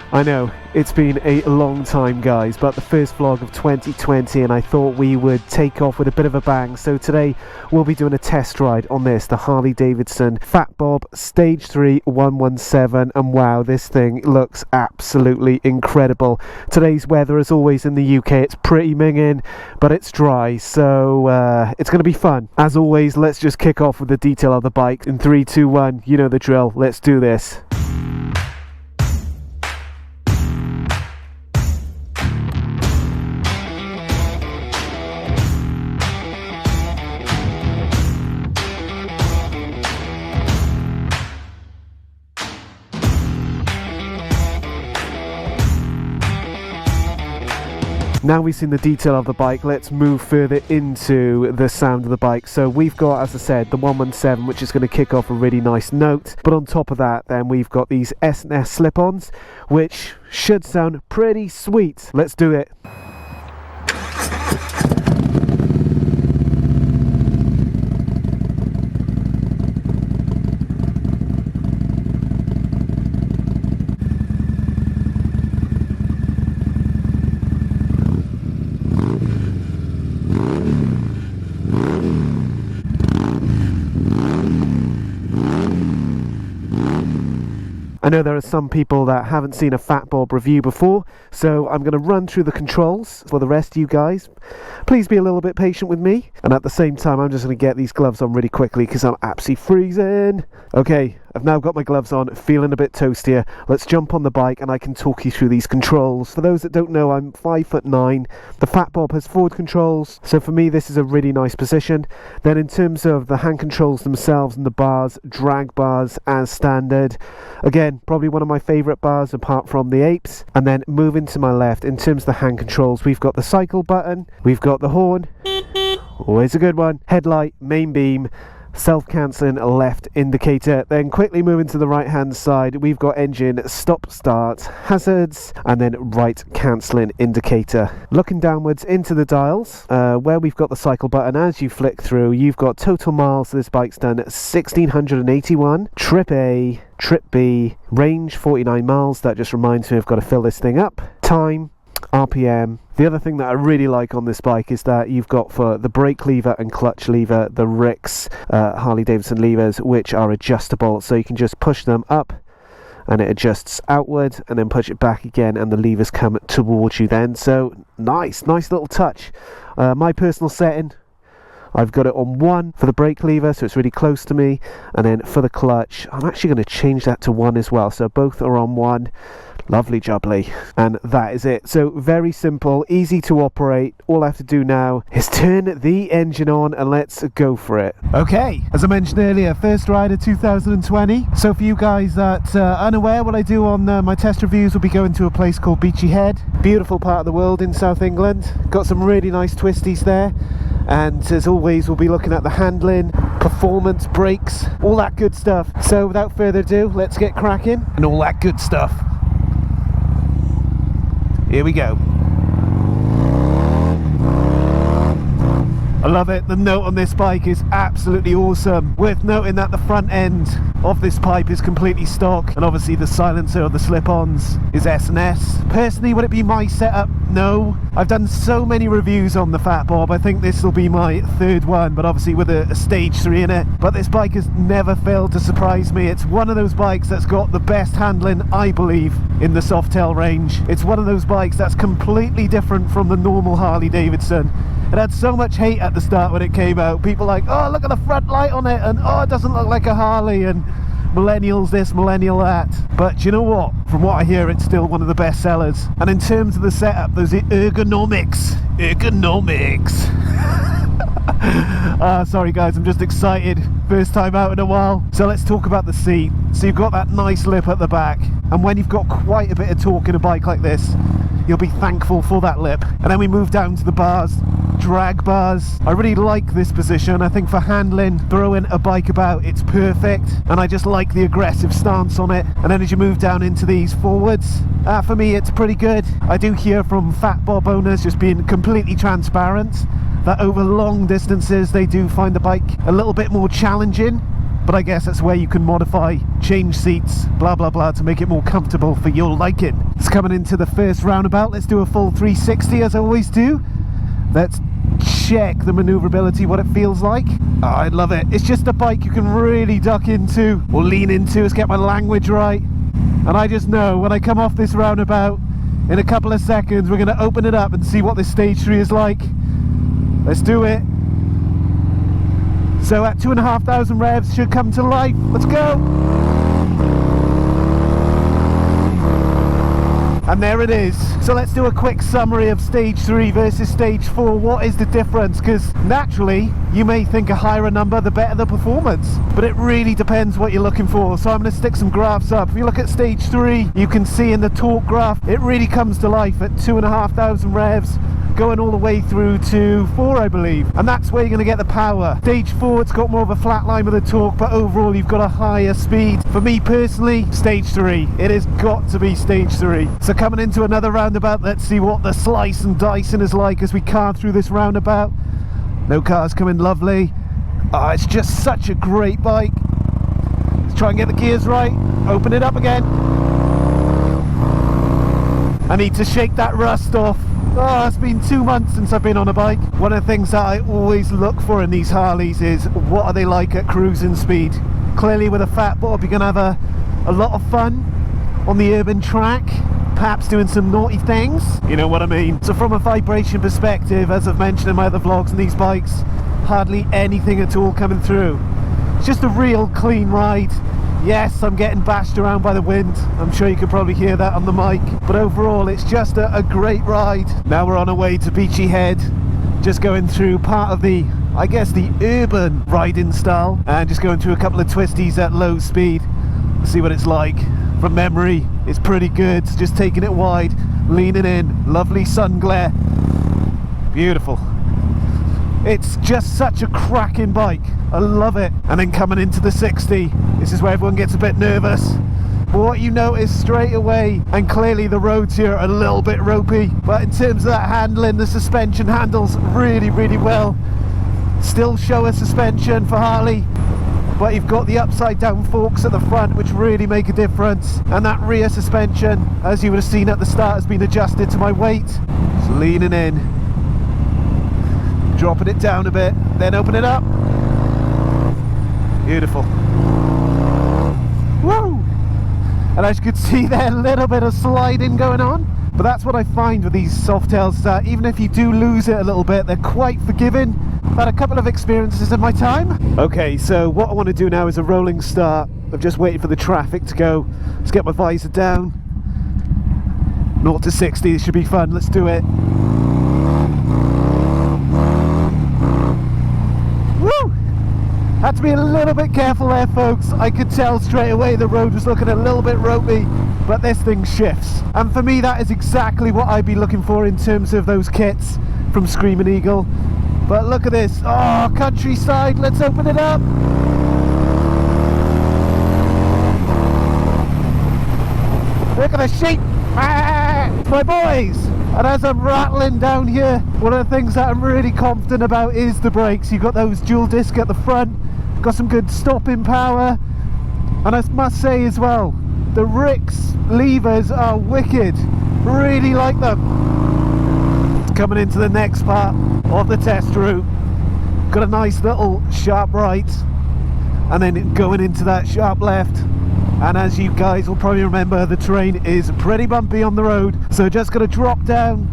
I know, it's been a long time guys, but the first vlog of 2020 and I thought we would take off with a bit of a bang. So today we'll be doing a test ride on this, the Harley Davidson Fat Bob Stage 3 117, and wow, this thing looks absolutely incredible. Today's weather, as always in the UK, it's pretty minging, but it's dry, so it's going to be fun. As always, let's just kick off with the detail of the bike. In 3, 2, 1, you know the drill, let's do this. Now we've seen the detail of the bike, let's move further into the sound of the bike. So we've got, as I said, the 117, which is going to kick off a really nice note. But on top of that, then we've got these S&S slip-ons, which should sound pretty sweet. Let's do it. I know there are some people that haven't seen a Fat Bob review before, so I'm going to run through the controls for the rest of you guys. Please be a little bit patient with me, and at the same time I'm just going to get these gloves on really quickly because I'm absolutely freezing. Okay, I've now got my gloves on, feeling a bit toastier. Let's jump on the bike and I can talk you through these controls. For those that don't know, I'm 5'9". The Fat Bob has forward controls, so for me this is a really nice position. Then in terms of the hand controls themselves and the bars, drag bars as standard. Again, probably one of my favourite bars apart from the apes. And then moving to my left, in terms of the hand controls, we've got the cycle button, we've got the horn, always a good one, headlight, main beam, self-cancelling left indicator. Then quickly moving to the right hand side, we've got engine, stop start, hazards, and then right cancelling indicator. Looking downwards into the dials, where we've got the cycle button, as you flick through, you've got total miles. So this bike's done 1,681, trip A, trip B, range 49 miles. That just reminds me I've got to fill this thing up. Time, RPM. The other thing that I really like on this bike is that you've got, for the brake lever and clutch lever, the Rix Harley Davidson levers, which are adjustable, so you can just push them up and it adjusts outward, and then push it back again and the levers come towards you then. So nice little touch. My personal setting, I've got it on 1 for the brake lever, so it's really close to me, and then for the clutch I'm actually going to change that to 1 as well, so both are on 1. Lovely jubbly, and that is it. So very simple, easy to operate. All I have to do now is turn the engine on and let's go for it. Okay, as I mentioned earlier, first ride of 2020. So for you guys that are unaware, what I do on my test reviews will be going to a place called Beachy Head. Beautiful part of the world in South England. Got some really nice twisties there. And as always, we'll be looking at the handling, performance, brakes, all that good stuff. So without further ado, let's get cracking and all that good stuff. Here we go. I love it. The note on this bike is absolutely awesome. Worth noting that the front end of this pipe is completely stock, and obviously the silencer of the slip-ons is S&S. Personally, would it be my setup? No. I've done so many reviews on the Fat Bob. I think this will be my 3rd one, but obviously with a stage 3 in it. But this bike has never failed to surprise me. It's one of those bikes that's got the best handling, I believe, in the softail range. It's one of those bikes that's completely different from the normal Harley Davidson. It had so much hate at the start when it came out. People like, oh, look at the front light on it, and oh, it doesn't look like a Harley, and millennials this, millennial that. But you know what? From what I hear, it's still one of the best sellers. And in terms of the setup, those ergonomics. Sorry guys, I'm just excited. First time out in a while. So let's talk about the seat. So you've got that nice lip at the back, and when you've got quite a bit of torque in a bike like this, you'll be thankful for that lip. And then we move down to the bars, drag bars. I really like this position. I think for handling, throwing a bike about, it's perfect, and I just like the aggressive stance on it. And then as you move down into these forwards, for me it's pretty good. I do hear from Fat Bob owners, just being completely transparent, that over long distances they do find the bike a little bit more challenging. But I guess that's where you can modify, change seats, blah blah blah, to make it more comfortable for your liking. It's coming into the first roundabout. Let's do a full 360 as I always do. Let's check the maneuverability, what it feels like. Oh, I love it. It's just a bike you can really duck into or lean into. Let's get my language right. And I just know when I come off this roundabout in a couple of seconds, we're going to open it up and see what this stage 3 is like. Let's do it. So at 2,500 revs should come to life. Let's go. And there it is. So let's do a quick summary of stage 3 versus stage 4. What is the difference? Because naturally you may think a higher number the better the performance, but it really depends what you're looking for. So I'm going to stick some graphs up. If you look at stage 3, you can see in the torque graph it really comes to life at 2,500 revs, going all the way through to 4, I believe, and that's where you're going to get the power. Stage 4, it's got more of a flat line with the torque, but overall you've got a higher speed. For me personally, stage 3, it has got to be stage 3. So coming into another roundabout, let's see what the slice and dicing is like as we carve through this roundabout. No cars coming, lovely. Oh, it's just such a great bike. Let's try and get the gears right, open it up again. I need to shake that rust off. Oh, it's been 2 months since I've been on a bike. One of the things that I always look for in these Harleys is what are they like at cruising speed. Clearly with a fat bob you're going to have a lot of fun on the urban track, perhaps doing some naughty things, you know what I mean. So from a vibration perspective, as I've mentioned in my other vlogs on these bikes, hardly anything at all coming through. It's just a real clean ride. Yes, I'm getting bashed around by the wind. I'm sure you can probably hear that on the mic. But overall, it's just a great ride. Now we're on our way to Beachy Head. Just going through part of the, I guess, the urban riding style. And just going through a couple of twisties at low speed. See what it's like. From memory, it's pretty good. Just taking it wide, leaning in. Lovely sun glare. Beautiful. It's just such a cracking bike. I love it. And then coming into the 60, this is where everyone gets a bit nervous. But what you notice straight away, and clearly the roads here are a little bit ropey, but in terms of that handling, the suspension handles really, really well. Still Showa suspension for Harley, but you've got the upside down forks at the front which really make a difference, and that rear suspension, as you would have seen at the start, has been adjusted to my weight. Just leaning in, dropping it down a bit, then open it up. Beautiful. Woo! And as you can see there, a little bit of sliding going on. But that's what I find with these softails, is that even if you do lose it a little bit, they're quite forgiving. I've had a couple of experiences in my time. Okay, so what I want to do now is a rolling start. I've just waited for the traffic to go. Let's get my visor down. 0 to 60, this should be fun. Let's do it. Woo! Had to be a little bit careful there, folks. I could tell straight away the road was looking a little bit ropey, but this thing shifts. And for me, that is exactly what I'd be looking for in terms of those kits from Screaming Eagle. But look at this. Oh, countryside. Let's open it up. Look at the sheep. Ah, my boys. And as I'm rattling down here, one of the things that I'm really confident about is the brakes. You've got those dual disc at the front, got some good stopping power, and I must say as well, the Ricks levers are wicked. Really like them. Coming into the next part of the test route, got a nice little sharp right, and then going into that sharp left. And as you guys will probably remember, the terrain is pretty bumpy on the road, so just going to drop down.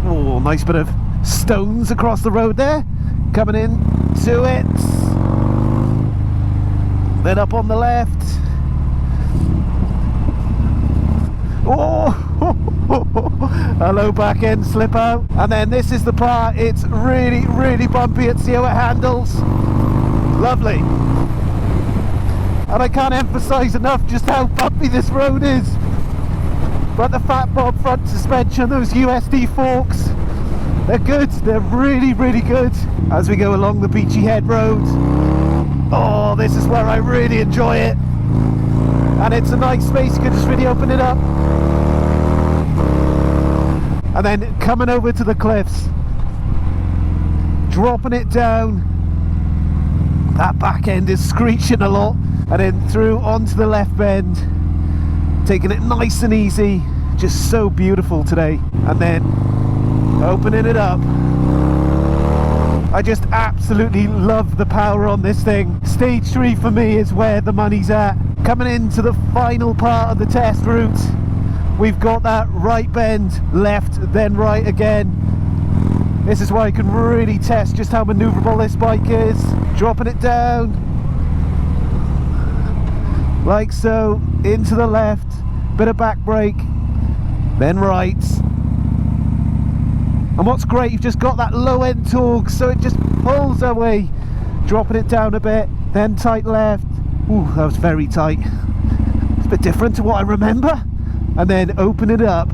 Oh, nice bit of stones across the road there. Coming in to it. Then up on the left. Oh, a low back end slip out. And then this is the part, it's really, really bumpy. Let's see how it handles. Lovely. And I can't emphasize enough just how bumpy this road is. But the Fat Bob front suspension, those USD forks, they're good. They're really, really good. As we go along the Beachy Head Road, oh, this is where I really enjoy it. And it's a nice space, you can just really open it up. And then coming over to the cliffs, dropping it down. That back end is screeching a lot. And then through onto the left bend, taking it nice and easy, just so beautiful today. And then opening it up. I just absolutely love the power on this thing. Stage 3 for me is where the money's at. Coming into the final part of the test route, we've got that right bend, left, then right again. This is where I can really test just how maneuverable this bike is. Dropping it down, like so, into the left, bit of back brake, then right. And what's great, you've just got that low end torque, so it just pulls away. Dropping it down a bit, then tight left. Ooh, that was very tight. It's a bit different to what I remember. And then open it up.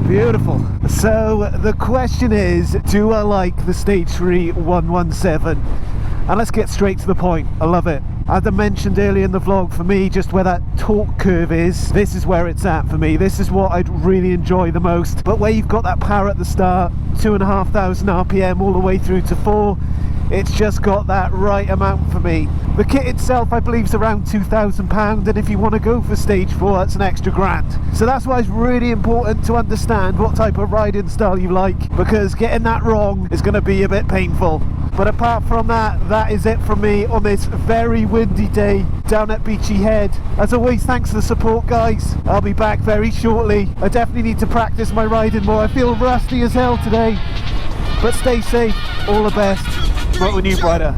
Beautiful. So the question is, do I like the Stage 3 117? And let's get straight to the point. I love it. As I mentioned earlier in the vlog, for me, just where that torque curve is, this is where it's at for me. This is what I'd really enjoy the most. But where you've got that power at the start, 2,500 RPM all the way through to 4, it's just got that right amount for me. The kit itself, I believe, is around £2,000, and if you want to go for Stage 4, that's an extra £1,000. So that's why it's really important to understand what type of riding style you like, because getting that wrong is going to be a bit painful. But apart from that, that is it from me on this very windy day down at Beachy Head. As always, thanks for the support, guys. I'll be back very shortly. I definitely need to practice my riding more. I feel rusty as hell today. But stay safe, all the best. Motor New Brighter.